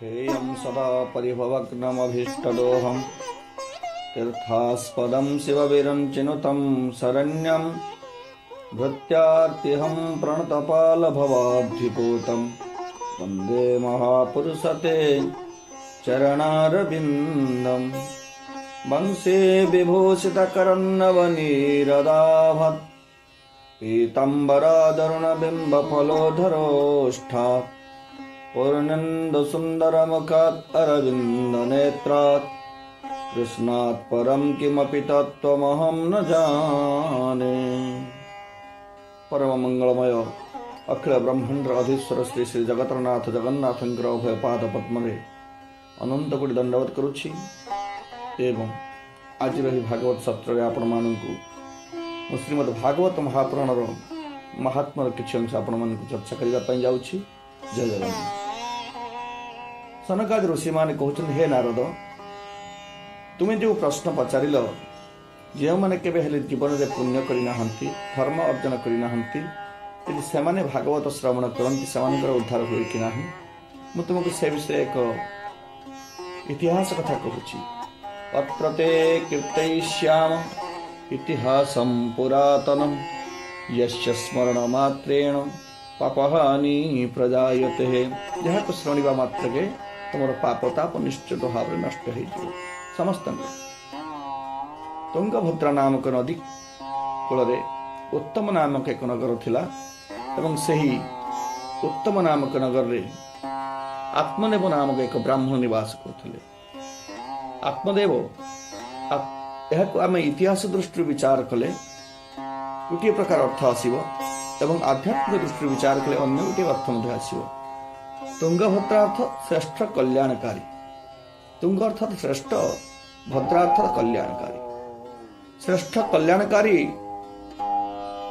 ध्येयं सदा परिभवग्नमभीष्टदोहं तीर्थास्पदं शिवविरञ्चिनुतं शरण्यं भृत्यार्तिहं प्रणतपालभवाब्धिपूतं वन्दे महापुरुषते चरणारविन्दं वंशे विभूषितकरन्नवनीरदाभत् पीताम्बरादरुणबिम्बफलोधरोष्ठात् पूर्णेन्दुसुन्दरमुखात् अरविन्दनेत्रात् कृष्णात् परं किमपि तत्त्वमहं न जाने। परम मंगलमय अखिल ब्रह्मांड अधीश्वर श्री श्री जगतरनाथ जगन्नाथंकर अभय पाद पद्मरे अनंत कोटि दंडवत करुछि एवं आज रही भागवत सत्र आपण मानकु श्रीमद् भागवत महापुराणर महात्मार किछि अंश आपण मानकु चर्चा करिबा पई जाउछि। जय जगन्नाथ। सनकादि ऋषि माने कहउछन, हे नारद, तुमे जो प्रश्न पचारिल, जो मैंने केबे हेले जीवन में पुण्य करना धर्म अर्जन करना यदि से भागवत श्रवण करती से उद्धार हुए कि ना, मु तुमको से विषय एक इतिहास कथा कहूँ। अत्र ते कीर्तयिष्याम इतिहासं पुरातनं यस्य स्मरण मात्रेण पापहानि प्रजायते। जहाँ को शुणा मात्रके तुम पाप ताप निश्चित भाव नष्ट हो समस्त। तुंगभद्रा नामक नदी कूल उत्तम नामक एक नगर थिला एवं सही उत्तम नामक नगर रे आत्मदेव नामक एक ब्राह्मण निवास करथिले। आत्मदेव आम इतिहास दृष्टि विचार कले गोटे प्रकार अर्थ आसीबो एवं आध्यात्मिक दृष्टि विचार कले अन्य गोटे अर्थ मध्य आसीबो। तुंगभद्रा अर्थ श्रेष्ठ कल्याणकारी, तुंग अर्थात श्रेष्ठ, भद्रा अर्थात कल्याणकारी। श्रेष्ठ कल्याणकारी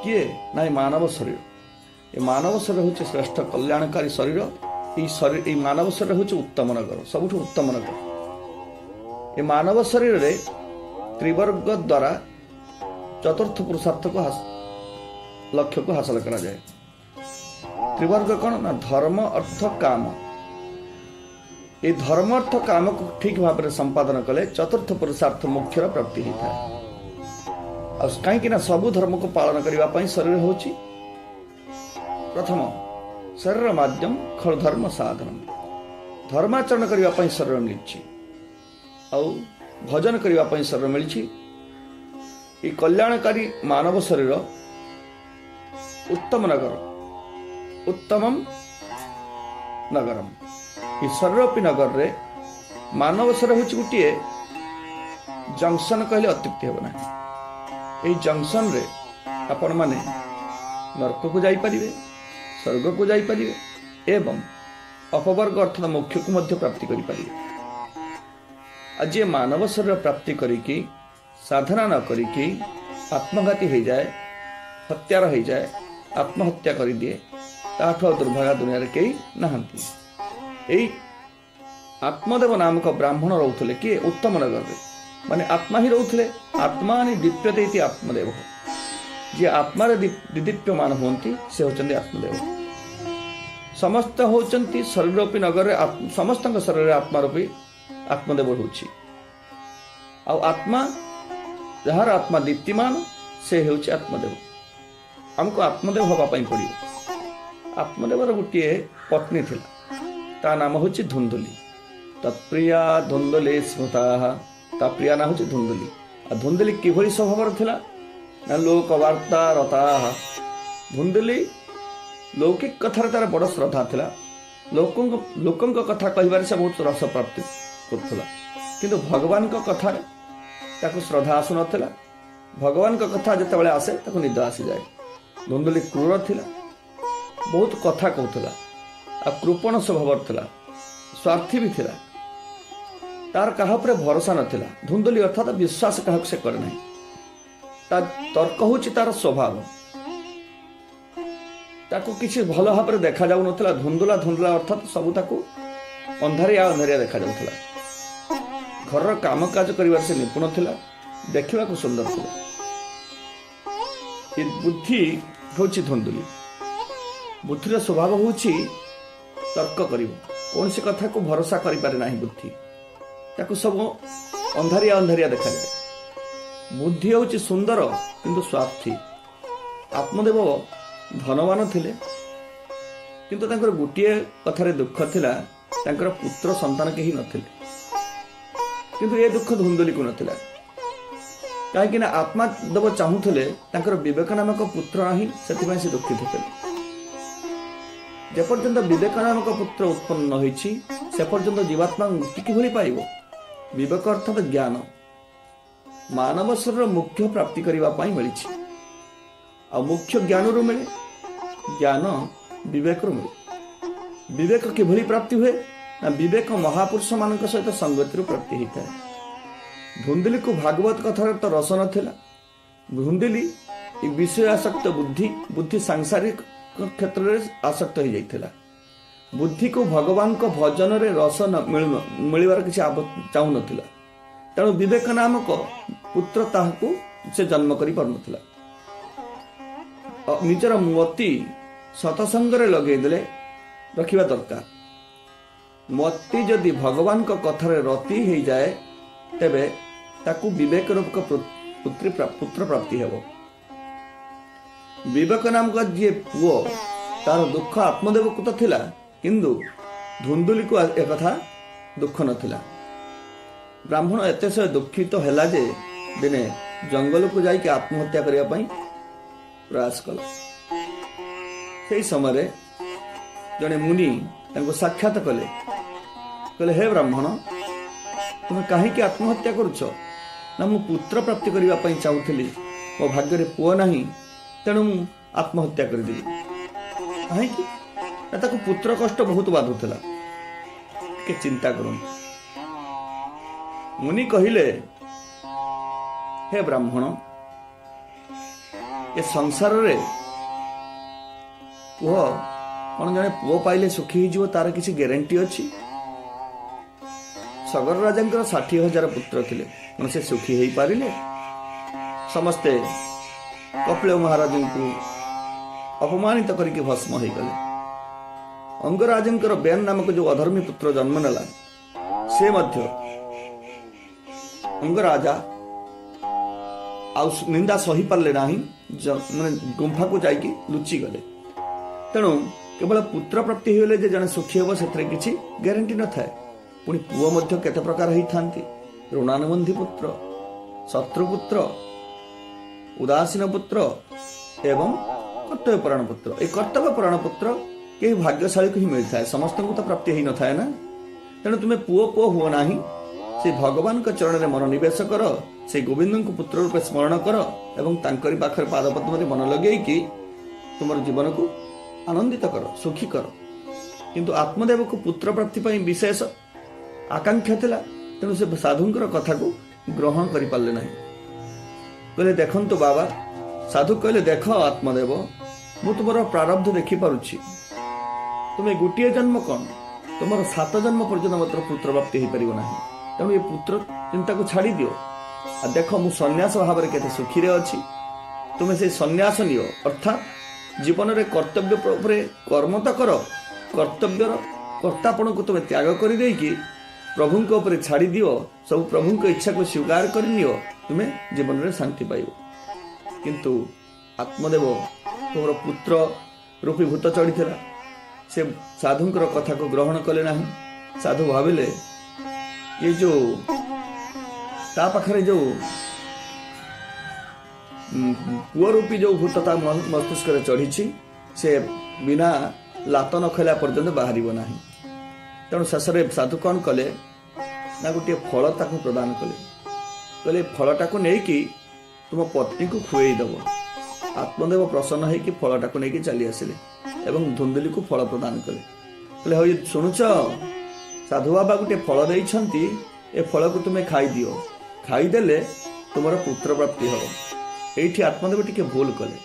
किए ना मानव शरीर। ये मानव शरीर हूँ श्रेष्ठ कल्याणकारी शरीर। ये मानव शरीर हूँ उत्तम नगर, सबुठ उत्तम नगर। ये मानव शरीर रे त्रिवर्ग द्वारा चतुर्थ पुरुषार्थ को लक्ष्य को हासिल करा जाए। त्रिवर्ग कौन ना धर्म अर्थ काम। ये धर्म अर्थ काम को ठीक भाव में संपादन कले चतुर्थ पुरुषार्थ मोक्षर प्राप्ति होता है। कहीं सबु धर्म को पालन करने शरीर हूँ प्रथम शरीर माध्यम खल धर्म साधन। धर्माचरण करने शरीर मिली भजन करने शरीर मिली। कल्याणकारी मानव शरीर उत्तम नगर, उत्तमम नगरम। ये शरीर नगर रे मानव शरीर हूँ गोटे जंक्शन कहले अत्युक्ति हे ना। यही जंक्शन रे आपण माने नरक को जाई परिबे, स्वर्ग को जाई परिबे एवं अपवर्ग अर्थात मोक्ष को मध्य प्राप्ति करि परिबे। आज ये मानव शरीर प्राप्ति करिकी साधना न करिकी आत्मघाती हो जाए, हत्यार हो जाए, आत्महत्या कर दिए, ताठू दुर्भाग्य दुनिया रे कई नहांती। यही आत्मदेव नामक ब्राह्मण रोथले किए उत्तम नगर रे, माने आत्मा ही रोथले। आत्मा दीप्यते इति आत्मदेव। जी आत्मा दीदीप्यमान होती से होचंदी आत्मदेव। समस्त होचंती शरीरूपी नगर रे समस्त शरीर रे आत्मा रूपी आत्मदेव होची। आ आत्मा जार आत्मा दीप्तिमान से होची आत्मदेव। हमको आत्मदेव हवा पाई पड़ियो। आत्मदेवर गोटे पत्नी थिला, ता नाम होची धुंधुली। तत्प्रिया धुंधुली स्मृता, ता प्रिया ना होची धुंधुली। आ धुंधुली किभली स्वभाव थिला ना लोकवार्ता रता। धुंधुली लौकिक कथार तार बड़ श्रद्धा थिला। लोकंक कथा कहिबार से बहुत रस प्राप्ति करथला, किंतु भगवान को कथा ताको श्रद्धा आसु नथिला। भगवान को कथा जेतेबेले आसे ताको निद आसी जाए। धुंधुली क्रूर थिला, बहुत कथा कहूला, आ कृपण स्वभाव थिला, स्वार्थी भी थिला। तार कहा पर भरोसा नथिला। धुंधुली अर्थात विश्वास कहा से करे नहीं। तर्क हूँ तार स्वभाव। ताको किसी भल भाव देखा जाऊ नथिला। धुंधुला धुंधुला अर्थात सबू ताको अंधारिया अंधारिया देखा जाउथला। घर काम काज करिवार से निपुण थिला, देखिबा को सुंदर थिला। ये बुद्धि होची धुंधुली। बुद्धिर स्वभाव होची तर्क करिवो। कौन सी कथा को भरोसा करि पारे नाही बुद्धि ताको सब अंधारिया अंधारिया देखा जाए। बुद्धि होची सुंदर किंतु स्वार्थी। आत्मदेव धनवान थिले किंतु तांकर गोटिए कथारे दुख थिला, तांकर पुत्र संतान केही नथिले। किंतु ए दुख धुंदली को नथिला, कहीं आत्मादेव चाहूले तांकर विवेक नामक पुत्र नाही, सेथिपाई से दुखित होते। जेपर्यंत विवेक नामक पुत्र उत्पन्न होईछि से पर्यंत जीवात्मा मुक्ति किभली पाइबो। विवेक अर्थात ज्ञान मानव शरीर मुख्य प्राप्ति करबा पई मिलिछि। आ मुख्य ज्ञान रु मिले, ज्ञान विवेक रु मिले। विवेक किभली प्राप्ति हुए ना विवेक महापुरुष मानक सहित संगति प्राप्ति होता है। धुंदली को भागवत कथार तो रस नथिला। धुंदली विषय आसक्त बुद्धि, बुद्धि सांसारिक क्षेत्र में आसक्त हो जाइथिला। बुद्धि को भगवान को भजन रे रस मिलवार किसी चाहू नथिला। तेणु विवेक नामक पुत्र ताहाकू से जन्म करि पारुनथिला। निजर मति सतसंग रे लगेई देले रखिबा दरकार। मति जदि भगवान को कथारे रति हो जाए तेबे ताकू विवेक रूप पुत्र प्राप्ति हेबो। विवेक नाम का जे पुओ तार दुख आत्मदेव को तो थिला, किंतु धुंदुली को एक कथा दुख नथिला। ब्राह्मण एते से दुखित तो हैला जे दिने जंगल को जाई के आत्महत्या करिया पई प्रयास कला। सेही समय जने मुनि तांको साक्षात कले, कहले हे ब्राह्मण तुम कहीं आत्महत्या करुच ना मु पुत्र प्राप्ति करबा पई चाहूथली, मो भाग्य रे पुओ नाही, तेणु मु आत्महत्या करदेली। कहीं ताको पुत्र कष्ट बहुत बाधुला। के चिंता करूँ। मुनि कहिले हे ब्राह्मण ए संसार रे पुओ कौन जने पुओ पाइले सुखी हो तार किसी ग्यारंटी अच्छी। सगर राजा 60,000 पुत्र थिले, कौन से सुखी हो पारिले? समस्ते कपिल महाराज को अपमानित करके भस्म हो गले। अंगराज बेन नामक जो अधर्मी पुत्र जन्म नेला से मध्य अंगराजा निंदा सही पारे ना, गुंफा को जाइए लुचि गले। तेणु केवल पुत्र प्राप्ति होले जे जने सुखी हो से किसी ग्यारंटी न थाए। पुणी पुओ मध्य केते प्रकार होई थांती। ऋणानुबंधी पुत्र, शत्रुपुत्र, उदासीन पुत्र एवं कर्तव्यपरायण पुत्र। ए कर्तव्यपरायण पुत्र कई भाग्यशाली को ही मिलता है, समस्त को तो प्राप्ति ही न थाए ना। तेणु तुम्हें पुओ पुओ हुआ नहीं, से भगवान के चरण में मनोनिवेश कर, से गोविंद को पुत्र रूपे स्मरण कर एवं तांकरी पाखर पादपद्म मन लगे कि तुम जीवन को आनंदित कर, सुखी कर। किंतु आत्मदेव को पुत्र प्राप्ति पर विशेष आकांक्षा थिला, तेणु से साधुंकर कथा को ग्रहण करि पारले नहीं। कहले देखंतु बाबा, साधु कहले देख आत्मदेव मु तुमर प्रारब्ध देखि पारुछि। तुम गोटे जन्म कौन, तुम 7 जन्म पर्यंत मात्र पुत्र प्राप्ति हो पार ना। तेणु ये पुत्र चिंता को छाड़ी दियो। आ देख मु सन्यास भाव में केते सुखी रे अछि। तुम से सन्यास नियो, अर्थात जीवन रे कर्तव्य कर्म तो कर, कर्तव्यर कर्तापण को तुम त्याग कर दे कि प्रभु को ऊपर छाड़ी दियो। सब प्रभु को इच्छा को स्वीकार कर नियो, तुम्हें जीवन में शांति पाइबो। किंतु आत्मदेव तुम पुत्र रूपी भूत चढ़ी से साधुंकर कथा को ग्रहण कले ना। साधु भाविले ये जो ता पाखरे जो पुओ रूपी जो भूत ता मस्तिष्क चढ़ी से बिना लात न खेला पर्यंत बाहर ना। तेणु शेष साधु कौन कले ना गोटे फल ताकू प्रदान कले। कहले फलटा को लेकिन तुम पत्नी को खुएई दब। आत्मदेव प्रसन्न होगी फलटा को लेकिन चली आसिले एवं धुंदली को फल प्रदान कले। कहले हो शुणुच साधु बाबा गोटे फल देइछंती, ए फल को तुम्हें खाई दियो, खाईदेले तुम पुत्र प्राप्ति हम। ये आत्मदेव टिके भूल कले।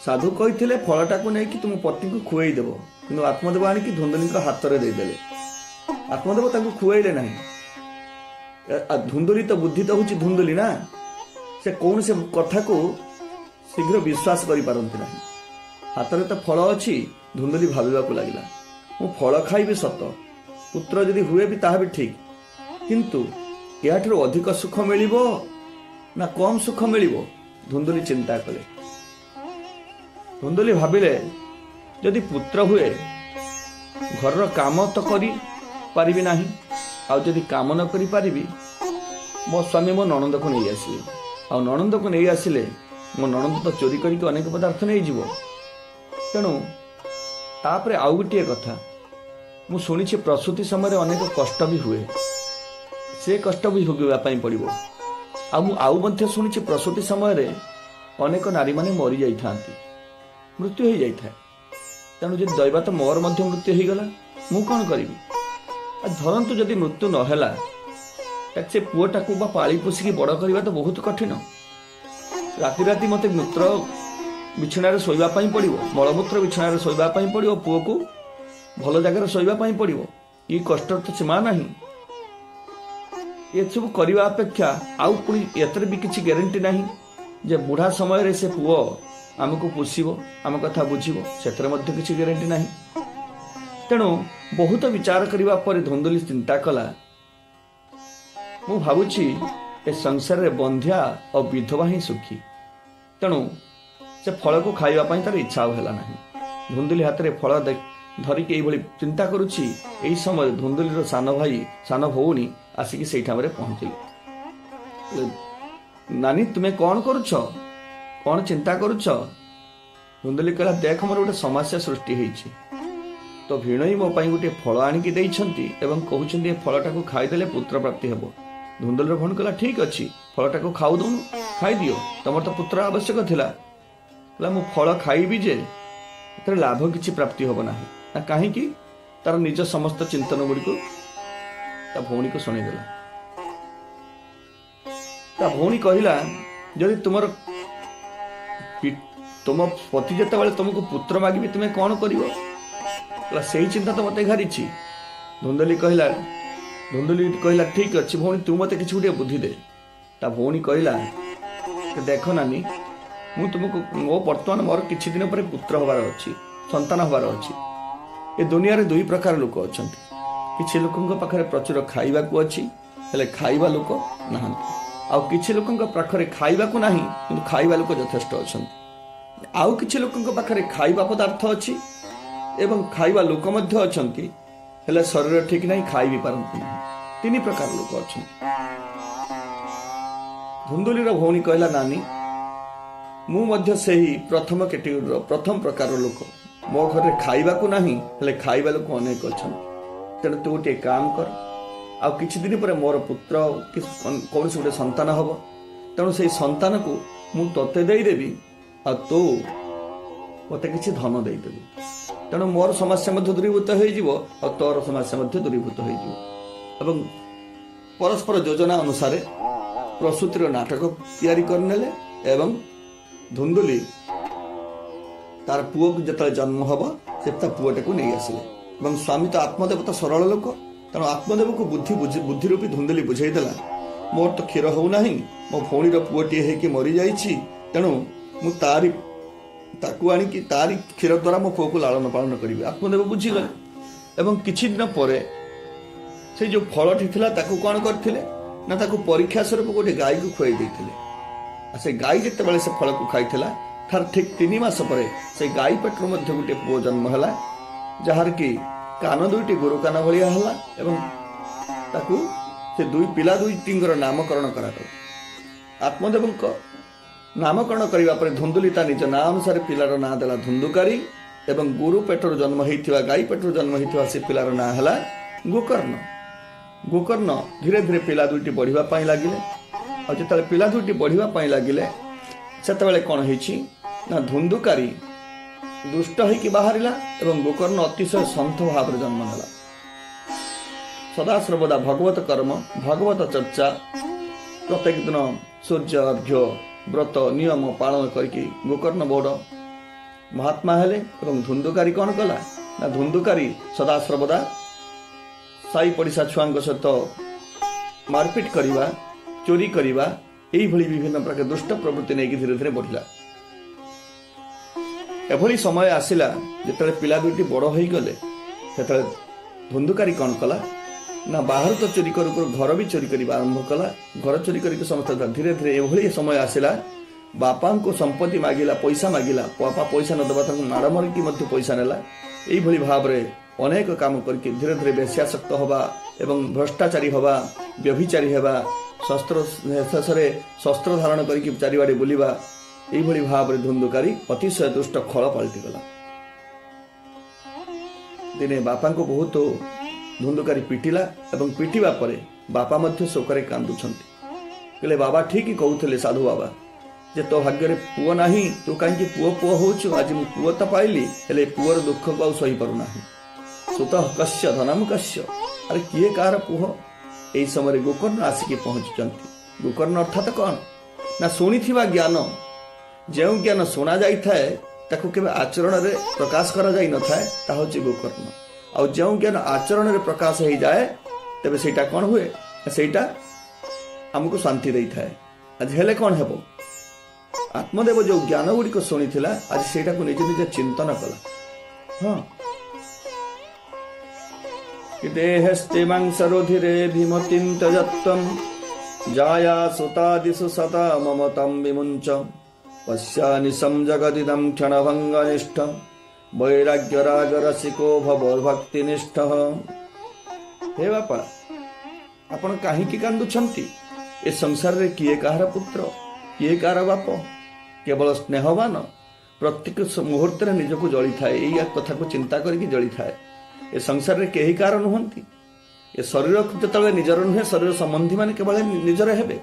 साधु कही फलटा को लेकिन तुम पत्नी को खुएई देव, कि आत्मदेव आणिकी धुंदली हाथ में देदेले। आत्मदेव ताको खुएले नहीं। धुंदली तो बुद्धि तो हूँ धुंदली ना, से कौन से कथा को शीघ्र विश्वास करि पारंती नहीं। हाथ में तो फल अच्छी, धुंदली भाविबा को लगिला। ମୁଁ ଫଳ ଖାଇବି ସତ, ପୁତ୍ର ଯଦି ହୁଏ ବି ତାହା ବି ଠିକ୍, କିନ୍ତୁ ଏହାଠାରୁ ଅଧିକ ସୁଖ ମିଳିବ ନା କମ୍ ସୁଖ ମିଳିବ? ଧୁନ୍ଦୁଲି ଚିନ୍ତା କଲେ। ଧୁନ୍ଦୁଲି ଭାବିଲେ, ଯଦି ପୁତ୍ର ହୁଏ ଘରର କାମ ତ କରିପାରିବି ନାହିଁ, ଆଉ ଯଦି କାମ ନ କରିପାରିବି ମୋ ସ୍ୱାମୀ ମୋ ନଣନ୍ଦକୁ ନେଇ ଆସିବେ, ଆଉ ନଣନ୍ଦକୁ ନେଇ ଆସିଲେ ମୋ ନଣନ୍ଦ ତ ଚୋରି କରିକି ଅନେକ ପଦାର୍ଥ ନେଇଯିବ। ତେଣୁ ତାପରେ ଆଉ ଗୋଟିଏ କଥା, ମୁଁ ଶୁଣିଛି ପ୍ରସୂତି ସମୟରେ ଅନେକ କଷ୍ଟ ବି ହୁଏ, ସେ କଷ୍ଟ ବି ଭୋଗିବା ପାଇଁ ପଡ଼ିବ। ଆଉ ମୁଁ ମଧ୍ୟ ଶୁଣିଛି ପ୍ରସୂତି ସମୟରେ ଅନେକ ନାରୀମାନେ ମରିଯାଇଥାନ୍ତି, ମୃତ୍ୟୁ ହୋଇଯାଇଥାଏ। ତେଣୁ ଯଦି ଦୈବାତ ମୋର ମଧ୍ୟ ମୃତ୍ୟୁ ହୋଇଗଲା, ମୁଁ କ'ଣ କରିବି? ଆଉ ଧରନ୍ତୁ ଯଦି ମୃତ୍ୟୁ ନ ହେଲା, ସେ ପୁଅଟାକୁ ବା ପାଳି ପୋଷିକି ବଡ଼ କରିବା ତ ବହୁତ କଠିନ। ରାତି ରାତି ମୋତେ ମୂତ୍ର ବିଛଣାରେ ଶୋଇବା ପାଇଁ ପଡ଼ିବ, ମଳମୂତ୍ର ବିଛଣାରେ ଶୋଇବା ପାଇଁ ପଡ଼ିବ, ପୁଅକୁ ଭଲ ଜାଗାରେ ଶୋଇବା ପାଇଁ ପଡ଼ିବ। ଏ କଷ୍ଟର ତ ସୀମା ନାହିଁ। ଏସବୁ କରିବା ଅପେକ୍ଷା ଆଉ ପୁଣି ଏଥିରେ ବି କିଛି ଗ୍ୟାରେଣ୍ଟି ନାହିଁ ଯେ ବୁଢ଼ା ସମୟରେ ସେ ପୁଅ ଆମକୁ ପୋଷିବ, ଆମ କଥା ବୁଝିବ, ସେଥିରେ ମଧ୍ୟ କିଛି ଗ୍ୟାରେଣ୍ଟି ନାହିଁ। ତେଣୁ ବହୁତ ବିଚାର କରିବା ପରେ ଧୁନ୍ଦୁଲି ଚିନ୍ତା କଲା, ମୁଁ ଭାବୁଛି ଏ ସଂସାରରେ ବନ୍ଧ୍ୟା ଓ ବିଧବା ହିଁ ସୁଖୀ। ତେଣୁ ସେ ଫଳକୁ ଖାଇବା ପାଇଁ ତାର ଇଚ୍ଛା ଆଉ ହେଲା ନାହିଁ। ଧୁନ୍ଦୁଲି ହାତରେ ଫଳ ଧରିକି ଏଇଭଳି ଚିନ୍ତା କରୁଛି, ଏହି ସମୟରେ ଧୁନ୍ଦୁଲିର ସାନ ଭଉଣୀ ଆସିକି ସେଇଠାରେ ପହଞ୍ଚିଲେ। ନାନୀ, ତୁମେ କ'ଣ କରୁଛ? କ'ଣ ଚିନ୍ତା କରୁଛ? ଧୁନ୍ଦୁଲି କହିଲା, ଦେଖ, ମୋର ଗୋଟେ ସମସ୍ୟା ସୃଷ୍ଟି ହେଇଛି। ତ ଭିଣୋଇ ମୋ ପାଇଁ ଗୋଟିଏ ଫଳ ଆଣିକି ଦେଇଛନ୍ତି ଏବଂ କହୁଛନ୍ତି ଏ ଫଳଟାକୁ ଖାଇଦେଲେ ପୁତ୍ର ପ୍ରାପ୍ତି ହେବ। ଧୁନ୍ଦୁଲିର ଭଉଣୀ କହିଲା, ଠିକ୍ ଅଛି, ଫଳଟାକୁ ଖାଉଦଉନୁ, ଖାଇଦିଅ, ତମର ତ ପୁତ୍ର ଆବଶ୍ୟକ ଥିଲା। କହିଲା, ମୁଁ ଫଳ ଖାଇବି ଯେ ଏଥିରେ ଲାଭ କିଛି ପ୍ରାପ୍ତି ହେବ ନାହିଁ। ନା କାହିଁକି? ତାର ନିଜ ସମସ୍ତ ଚିନ୍ତନ ଗୁଡ଼ିକୁ ତା ଭଉଣୀକୁ ଶୁଣେଇଦେଲା। ତା ଭଉଣୀ କହିଲା, ଯଦି ତୁମ ପତି ଯେତେବେଳେ ତୁମକୁ ପୁତ୍ର ମାଗିବି ତୁମେ କ'ଣ କରିବ? କହିଲା, ସେଇ ଚିନ୍ତା ତ ମୋତେ ଘାରିଛି। ଧୁନ୍ଦୁଲି କହିଲା, ଠିକ୍ ଅଛି ଭଉଣୀ, ତୁ ମୋତେ କିଛି ଗୋଟିଏ ବୁଦ୍ଧି ଦେ। ତା ଭଉଣୀ କହିଲା, ଦେଖ ନାନୀ, ମୁଁ ତୁମକୁ ବର୍ତ୍ତମାନ ମୋର କିଛି ଦିନ ପରେ ପୁତ୍ର ହେବାର ଅଛି, ସନ୍ତାନ ହେବାର ଅଛି। ଏ ଦୁନିଆରେ ଦୁଇ ପ୍ରକାର ଲୋକ ଅଛନ୍ତି। କିଛି ଲୋକଙ୍କ ପାଖରେ ପ୍ରଚୁର ଖାଇବାକୁ ଅଛି, ହେଲେ ଖାଇବା ଲୋକ ନାହାନ୍ତି। ଆଉ କିଛି ଲୋକଙ୍କ ପାଖରେ ଖାଇବାକୁ ନାହିଁ, କିନ୍ତୁ ଖାଇବା ଲୋକ ଯଥେଷ୍ଟ ଅଛନ୍ତି। ଆଉ କିଛି ଲୋକଙ୍କ ପାଖରେ ଖାଇବା ପଦାର୍ଥ ଅଛି ଏବଂ ଖାଇବା ଲୋକ ମଧ୍ୟ ଅଛନ୍ତି, ହେଲେ ଶରୀର ଠିକ୍ ନାହିଁ, ଖାଇ ବି ପାରନ୍ତି ନାହିଁ। ତିନି ପ୍ରକାର ଲୋକ ଅଛନ୍ତି। ଧୁନ୍ଦୁଲିର ଭଉଣୀ କହିଲା, ନାନୀ, ମୁଁ ମଧ୍ୟ ସେହି ପ୍ରଥମ କ୍ୟାଟେଗୋରୀର ପ୍ରଥମ ପ୍ରକାରର ଲୋକ। ମୋ ଘରେ ଖାଇବାକୁ ନାହିଁ, ହେଲେ ଖାଇବା ଲୋକ ଅନେକ ଅଛନ୍ତି। ତେଣୁ ତୁ ଗୋଟିଏ କାମ କର, ଆଉ କିଛି ଦିନ ପରେ ମୋର ପୁତ୍ର କୌଣସି ଗୋଟେ ସନ୍ତାନ ହେବ। ତେଣୁ ସେଇ ସନ୍ତାନକୁ ମୁଁ ତୋତେ ଦେଇଦେବି, ଆଉ ତୁ ମୋତେ କିଛି ଧନ ଦେଇଦେବୁ। ତେଣୁ ମୋର ସମସ୍ୟା ମଧ୍ୟ ଦୂରୀଭୂତ ହୋଇଯିବ, ଆଉ ତୋର ସମସ୍ୟା ମଧ୍ୟ ଦୂରୀଭୂତ ହୋଇଯିବ। ଏବଂ ପରସ୍ପର ଯୋଜନା ଅନୁସାରେ ପ୍ରସୂତିର ନାଟକ ତିଆରି କରିନେଲେ ଏବଂ ଧୁନ୍ଦୁଲି ତାର ପୁଅକୁ ଯେତେବେଳେ ଜନ୍ମ ହେବ ସେ ତା ପୁଅଟାକୁ ନେଇ ଆସିଲେ। ଏବଂ ସ୍ୱାମୀ ତ ଆତ୍ମଦେବତା ସରଳ ଲୋକ, ତେଣୁ ଆତ୍ମଦେବକୁ ବୁଦ୍ଧି ରୂପୀ ଧୁନ୍ଦୁଲି ବୁଝେଇ ଦେଲା, ମୋର ତ କ୍ଷୀର ହେଉନାହିଁ, ମୋ ଭଉଣୀର ପୁଅଟିଏ ହେଇକି ମରିଯାଇଛି, ତେଣୁ ମୁଁ ତାକୁ ଆଣିକି ତାରି କ୍ଷୀର ଦ୍ୱାରା ମୋ ପୁଅକୁ ଲାଳନ ପାଳନ କରିବି। ଆତ୍ମଦେବ ବୁଝିଗଲେ ଏବଂ କିଛି ଦିନ ପରେ ସେ ଯେଉଁ ଫଳଟି ଥିଲା ତାକୁ କ'ଣ କରିଥିଲେ ନା ତାକୁ ପରୀକ୍ଷା ସ୍ୱରୂପ ଗୋଟେ ଗାଈକୁ ଖୁଆଇ ଦେଇଥିଲେ। ଆଉ ସେ ଗାଈ ଯେତେବେଳେ ସେ ଫଳକୁ ଖାଇଥିଲା, ତାର ଠିକ୍ 3 ମାସ ପରେ ସେ ଗାଈ ପେଟରୁ ମଧ୍ୟ ଗୋଟିଏ ପୁଅ ଜନ୍ମ ହେଲା, ଯାହାର କି କାନ ଦୁଇଟି ଗୋରୁ କାନ ଭଳିଆ ହେଲା ଏବଂ ତାକୁ ସେ ପିଲା ଦୁଇଟିଙ୍କର ନାମକରଣ କରାଗଲା। ଆତ୍ମଦେବଙ୍କ ନାମକରଣ କରିବା ପରେ ଧୁନ୍ଦୁଲି ତା ନିଜ ନାଁ ଅନୁସାରେ ପିଲାର ନାଁ ଦେଲା ଧୁନ୍ଦୁକାରୀ ଏବଂ ଗୋରୁ ପେଟରୁ ଜନ୍ମ ହୋଇଥିବା ଗାଈ ପେଟରୁ ଜନ୍ମ ହୋଇଥିବା ସେ ପିଲାର ନାଁ ହେଲା ଗୋକର୍ଣ୍ଣ। ଗୋକର୍ଣ୍ଣ ଧୀରେ ଧୀରେ ପିଲା ଦୁଇଟି ବଢ଼ିବା ପାଇଁ ଲାଗିଲେ। ଆଉ ଯେତେବେଳେ ପିଲା ଦୁଇଟି ବଢ଼ିବା ପାଇଁ ଲାଗିଲେ, ସେତେବେଳେ କ'ଣ ହେଇଛି ନା ଧୁନ୍ଦୁକାରୀ ଦୁଷ୍ଟ ହେଇକି ବାହାରିଲା ଏବଂ ଗୋକର୍ଣ୍ଣ ଅତିଶୟ ସନ୍ଥ ଭାବରେ ଜନ୍ମ ନେଲା। ସଦାସର୍ବଦା ଭଗବତ କର୍ମ, ଭଗବତ ଚର୍ଚ୍ଚା, ପ୍ରତ୍ୟେକ ଦିନ ସୂର୍ଯ୍ୟ ଅର୍ଘ୍ୟ ବ୍ରତ ନିୟମ ପାଳନ କରିକି ଗୋକର୍ଣ୍ଣ ବଡ଼ ମହାତ୍ମା ହେଲେ। ଏବଂ ଧୁନ୍ଦୁକାରୀ କ'ଣ କଲା ନା ଧୁନ୍ଦୁକାରୀ ସଦାସର୍ବଦା ସାଇ ପଡ଼ିଶା ଛୁଆଙ୍କ ସହିତ ମାରପିଟ କରିବା, ଚୋରି କରିବା, ଏଇଭଳି ବିଭିନ୍ନ ପ୍ରକାର ଦୁଷ୍ଟ ପ୍ରବୃତ୍ତି ନେଇକି ଧୀରେ ଧୀରେ ବଢ଼ିଲା। ଏଭଳି ସମୟ ଆସିଲା ଯେତେବେଳେ ପିଲା ଦୁଇଟି ବଡ଼ ହୋଇଗଲେ ସେତେବେଳେ ଧୁନ୍ଧୁକାରୀ କ'ଣ କଲା ନା ବାହାରୁ ତ ଚୋରି କରୁ କରୁ ଘର ବି ଚୋରି କରିବା ଆରମ୍ଭ କଲା। ଘର ଚୋରି କରିକି ସମସ୍ତେ ଧୀରେ ଧୀରେ ଏଭଳି ସମୟ ଆସିଲା ବାପାଙ୍କୁ ସମ୍ପତ୍ତି ମାଗିଲା, ପଇସା ମାଗିଲା, ବାପା ପଇସା ନ ଦେବା ତାଙ୍କୁ ମାଡ଼ ମରିକି ମଧ୍ୟ ପଇସା ନେଲା। ଏଇଭଳି ଭାବରେ ଅନେକ କାମ କରିକି ଧୀରେ ଧୀରେ ବେଶ୍ୟାସକ୍ତ ହେବା ଏବଂ ଭ୍ରଷ୍ଟାଚାରୀ ହେବା, ବ୍ୟଭିଚାରୀ ହେବା, ଶେଷରେ ଶସ୍ତ୍ର ଧାରଣ କରିକି ଚାରିଆଡ଼େ ବୁଲିବା, ଏଇଭଳି ଭାବରେ ଧୁନ୍ଧୁକାରୀ ଅତିଶୟ ଦୁଷ୍ଟ ଖଳ ପାଲଟିଗଲା। ଦିନେ ବାପାଙ୍କୁ ବହୁତ ଧୁନ୍ଧୁକାରୀ ପିଟିଲା ଏବଂ ପିଟିବା ପରେ ବାପା ମଧ୍ୟ ଶୋକରେ କାନ୍ଦୁଛନ୍ତି। କହିଲେ ବାବା ଠିକ କହୁଥିଲେ ସାଧୁ ବାବା ଯେ ତୋ ଭାଗ୍ୟରେ ପୁଅ ନାହିଁ, ତୁ କାହିଁକି ପୁଅ ପୁଅ ହଉଛୁ? ଆଜି ମୁଁ ପୁଅ ତ ପାଇଲି, ହେଲେ ପୁଅର ଦୁଃଖକୁ ଆଉ ସହିପାରୁନାହିଁ। ସୁତ କଶ୍ୟ ଧନମ କଶ୍ୟ, ଆରେ କିଏ କାହାର ପୁଅ? ଏହି ସମୟରେ ଗୋକର୍ଣ୍ଣ ଆସିକି ପହଞ୍ଚିଛନ୍ତି। ଗୋକର୍ଣ୍ଣ ଅର୍ଥାତ କ'ଣ ନା ଶୁଣିଥିବା ଜ୍ଞାନ, ଯେଉଁ ଜ୍ଞାନ ଶୁଣା ଯାଇଥାଏ ତାକୁ କେବେ ଆଚରଣରେ ପ୍ରକାଶ କରାଯାଇନଥାଏ, ତାହା ହେଉଛି ଗୋକର୍ଣ୍ଣ। ଆଉ ଯେଉଁ ଜ୍ଞାନ ଆଚରଣରେ ପ୍ରକାଶ ହେଇଯାଏ ତେବେ ସେଇଟା କ'ଣ ହୁଏ? ସେଇଟା ଆମକୁ ଶାନ୍ତି ଦେଇଥାଏ। ଆଜି ହେଲେ କ'ଣ ହେବ? ଆତ୍ମଦେବ ଯେଉଁ ଜ୍ଞାନ ଗୁଡ଼ିକ ଶୁଣିଥିଲା ଆଜି ସେଇଟାକୁ ନିଜେ ନିଜେ ଚିନ୍ତନ କଲା। ହଁ, ଦେହସ୍ତେ ମାଂସରୋଧିରେ ଭୀମତିଂ ତ୍ୟଜତ୍ୱଂ ଜାୟା ସୁତାଦିଷୁ ସତା ମମତଂ ବିମୁଞ୍ଚ ପଶ୍ୟାନିଶଂ ଜଗଦିଦଂ କ୍ଷଣଭଙ୍ଗନିଷ୍ଠ ବୈରାଗ୍ୟ ରାଗ ରସିକୋ ଭବ ଭକ୍ତିନିଷ୍ଠ। ହେ ବାପା, ଆପଣ କାହିଁକି କାନ୍ଦୁଛନ୍ତି? ଏ ସଂସାରରେ କିଏ କାହାର ପୁତ୍ର, କିଏ କାହାର ବାପ? କେବଳ ସ୍ନେହବାନ ପ୍ରତ୍ୟେକ ମୁହୂର୍ତ୍ତରେ ନିଜକୁ ଜଳିଥାଏ, ଏଇ କଥାକୁ ଚିନ୍ତା କରିକି ଜଳିଥାଏ। ଏ ସଂସାରରେ କେହି କାହାର ନୁହନ୍ତି। ଏ ଶରୀର ଯେତେବେଳେ ନିଜର ନୁହେଁ, ଶରୀର ସମ୍ବନ୍ଧୀ ମାନେ କେବଳ ନିଜର ହେବେ।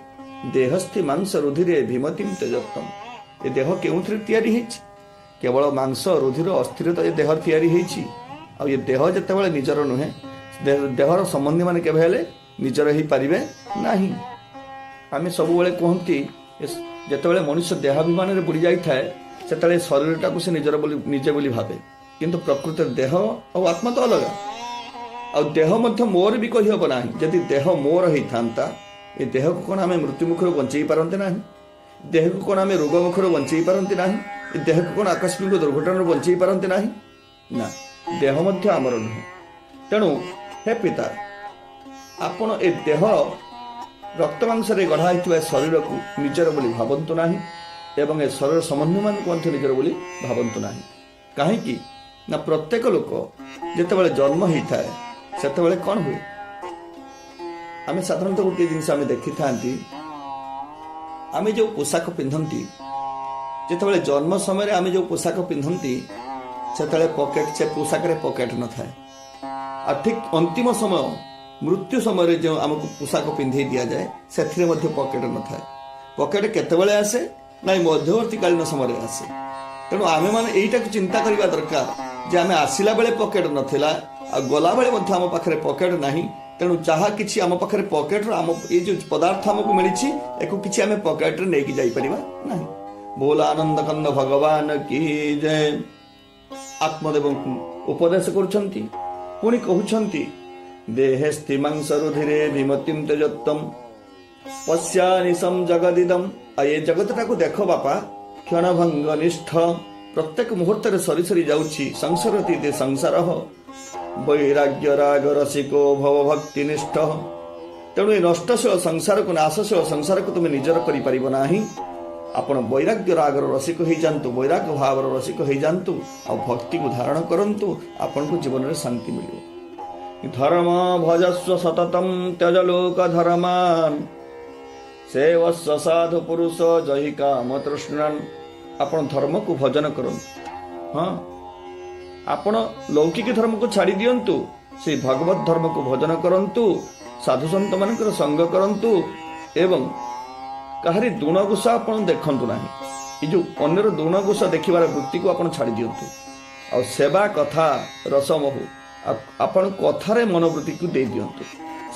ଦେହସ୍ଥି ମାଂସ ରୁଧିରେ ଭୀମତିଂ ତ୍ୟଜତ୍ୱଂ, ଏ ଦେହ କେଉଁଥିରେ ତିଆରି ହେଇଛି? କେବଳ ମାଂସ ରୁଧିର ଅସ୍ଥିରେ ତ ଏ ଦେହ ତିଆରି ହେଇଛି। ଆଉ ଏ ଦେହ ଯେତେବେଳେ ନିଜର ନୁହେଁ, ଦେହର ସମ୍ବନ୍ଧୀ ମାନେ କେବେ ହେଲେ ନିଜର ହେଇପାରିବେ ନାହିଁ। ଆମେ ସବୁବେଳେ କୁହନ୍ତି ଯେତେବେଳେ ମଣିଷ ଦେହାଭିମାନରେ ବୁଡ଼ି ଯାଇଥାଏ ସେତେବେଳେ ଶରୀରଟାକୁ ସେ ନିଜେ ବୋଲି ଭାବେ, କିନ୍ତୁ ପ୍ରକୃତରେ ଦେହ ଆଉ ଆତ୍ମା ତ ଅଲଗା। ଆଉ ଦେହ ମଧ୍ୟ ମୋର ବି କହିହେବ ନାହିଁ। ଯଦି ଦେହ ମୋର ହେଇଥାନ୍ତା, ଏ ଦେହକୁ କ'ଣ ଆମେ ମୃତ୍ୟୁ ମୁଖରୁ ବଞ୍ଚେଇ ପାରନ୍ତି ନାହିଁ? ଦେହକୁ କ'ଣ ଆମେ ରୋଗ ମୁଖରୁ ବଞ୍ଚେଇ ପାରନ୍ତି ନାହିଁ? ଏ ଦେହକୁ କ'ଣ ଆକସ୍ମିକ ଦୁର୍ଘଟଣାରୁ ବଞ୍ଚେଇ ପାରନ୍ତି ନାହିଁ? ନା, ଦେହ ମଧ୍ୟ ଆମର ନୁହେଁ। ତେଣୁ ହେ ପିତା, ଆପଣ ଏ ଦେହ ରକ୍ତ ମାଂସରେ ଗଢ଼ା ହୋଇଥିବା ଶରୀରକୁ ନିଜର ବୋଲି ଭାବନ୍ତୁ ନାହିଁ ଏବଂ ଏ ଶରୀର ସମ୍ବନ୍ଧୀମାନଙ୍କୁ ମଧ୍ୟ ନିଜର ବୋଲି ଭାବନ୍ତୁ ନାହିଁ। କାହିଁକି ନା ପ୍ରତ୍ୟେକ ଲୋକ ଯେତେବେଳେ ଜନ୍ମ ହେଇଥାଏ ସେତେବେଳେ କ'ଣ ହୁଏ? ଆମେ ସାଧାରଣତଃ ଗୋଟିଏ ଜିନିଷ ଆମେ ଦେଖିଥାନ୍ତି, ଆମେ ଯେଉଁ ପୋଷାକ ପିନ୍ଧନ୍ତି, ଯେତେବେଳେ ଜନ୍ମ ସମୟରେ ଆମେ ଯେଉଁ ପୋଷାକ ପିନ୍ଧନ୍ତି ସେତେବେଳେ ସେ ପୋଷାକରେ ପକେଟ ନଥାଏ। ଆଉ ଠିକ୍ ଅନ୍ତିମ ସମୟ ମୃତ୍ୟୁ ସମୟରେ ଯେଉଁ ଆମକୁ ପୋଷାକ ପିନ୍ଧେଇ ଦିଆଯାଏ ସେଥିରେ ମଧ୍ୟ ପକେଟ ନଥାଏ। ପକେଟ କେତେବେଳେ ଆସେ? ନାଇଁ, ମଧ୍ୟବର୍ତ୍ତୀକାଳୀନ ସମୟରେ ଆସେ। ତେଣୁ ଆମେମାନେ ଏଇଟାକୁ ଚିନ୍ତା କରିବା ଦରକାର ଯେ ଆମେ ଆସିଲା ବେଳେ ପକେଟ ନଥିଲା ଆଉ ଗଲାବେଳେ ମଧ୍ୟ ଆମ ପାଖରେ ପକେଟ ନାହିଁ। ତେଣୁ ଯାହା କିଛି ଆମ ପାଖରେ ପକେଟର ଏଇ ଯେଉଁ ପଦାର୍ଥ ଆମକୁ ମିଳିଛି ଏକୁ କିଛି ଆମେ ପକେଟରେ ନେଇକି ଯାଇପାରିବା ନାହିଁ। ବୋଲ ଆନନ୍ଦ କନ୍ଦ ଭଗବାନ କି ଜୟ। ଆତ୍ମଦେବଙ୍କୁ ଉପଦେଶ କରୁଛନ୍ତି, ପୁଣି କହୁଛନ୍ତି ଦେହେସ୍ଥି ମାଂସ ରୁଧିରେ ଭୀମତିଂ ତ୍ୟଜତ୍ୱଂ ପଶ୍ୟାନିଶଂ ଜଗଦିଦଂ। ଆଉ ଏ ଜଗତଟାକୁ ଦେଖ ବାପା, କ୍ଷଣଭଙ୍ଗ ନିଷ୍ଠ, ପ୍ରତ୍ୟେକ ମୁହୂର୍ତ୍ତରେ ସରି ସରି ଯାଉଛି। ସଂସାରତି ସଂସାର ବୈରାଗ୍ୟ ରାଗ ରସିକୋ ଭବ ଭକ୍ତିନିଷ୍ଠ। ତେଣୁ ଏ ନଷ୍ଟଶୀଳ ସଂସାରକୁ, ନାଶଶୀଳ ସଂସାରକୁ ତୁମେ ନିଜର କରିପାରିବ ନାହିଁ। ଆପଣ ବୈରାଗ୍ୟ ରାଗର ରସିକ ହେଇଯାଆନ୍ତୁ, ବୈରାଗ୍ୟ ଭାବର ରସିକ ହେଇଯାଆନ୍ତୁ ଆଉ ଭକ୍ତିକୁ ଧାରଣ କରନ୍ତୁ, ଆପଣଙ୍କୁ ଜୀବନରେ ଶାନ୍ତି ମିଳିବ। ଧର୍ମ ଭଜସ୍ୱ ସତତଂ ତ୍ୟଜ ଲୋକ ଧର୍ମାନ୍ ସେବସ୍ୱ ସାଧୁ ପୁରୁଷ ଜହି କାମ ତୃଷ୍ଣାନ୍। ଆପଣ ଧର୍ମକୁ ଭଜନ କରନ୍ତୁ। ହଁ, ଆପଣ ଲୌକିକ ଧର୍ମକୁ ଛାଡ଼ି ଦିଅନ୍ତୁ, ସେଇ ଭଗବତ ଧର୍ମକୁ ଭଜନ କରନ୍ତୁ, ସାଧୁସନ୍ଥ ମାନଙ୍କର ସଙ୍ଗ କରନ୍ତୁ ଏବଂ କାହାରି ଦୁଣଗୁସା ଆପଣ ଦେଖନ୍ତୁ ନାହିଁ। ଏ ଯେଉଁ ଅନ୍ୟର ଦୁଣଗୁସା ଦେଖିବାର ବୃତ୍ତିକୁ ଆପଣ ଛାଡ଼ି ଦିଅନ୍ତୁ। ଆଉ ସେବା କଥା ରସମହୁ, ଆପଣ କଥାରେ ମନୋବୃତ୍ତିକୁ ଦେଇ ଦିଅନ୍ତୁ।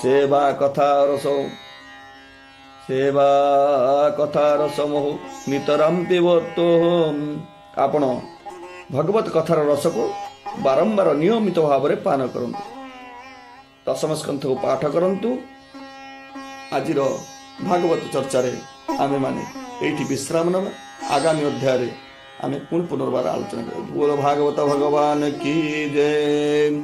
ସେବା କଥା ରସମହୁ ନିତରାମ ପିବତୋ। ଆପଣ ଭଗବତ କଥାର ରସକୁ ବାରମ୍ବାର ନିୟମିତ ଭାବରେ ପାନ କରନ୍ତୁ। ଦଶମ ସ୍କନ୍ଧକୁ ପାଠ କରନ୍ତୁ। ଆଜିର ଭାଗବତ ଚର୍ଚ୍ଚାରେ ଆମେମାନେ ଏଇଠି ବିଶ୍ରାମ ନେବା। ଆଗାମୀ ଅଧ୍ୟାୟରେ ଆମେ ପୁଣି ପୁନର୍ବାର ଆଲୋଚନା କରିବା। ବୋଲ ଭାଗବତ ଭଗବାନ କି ଜୟ।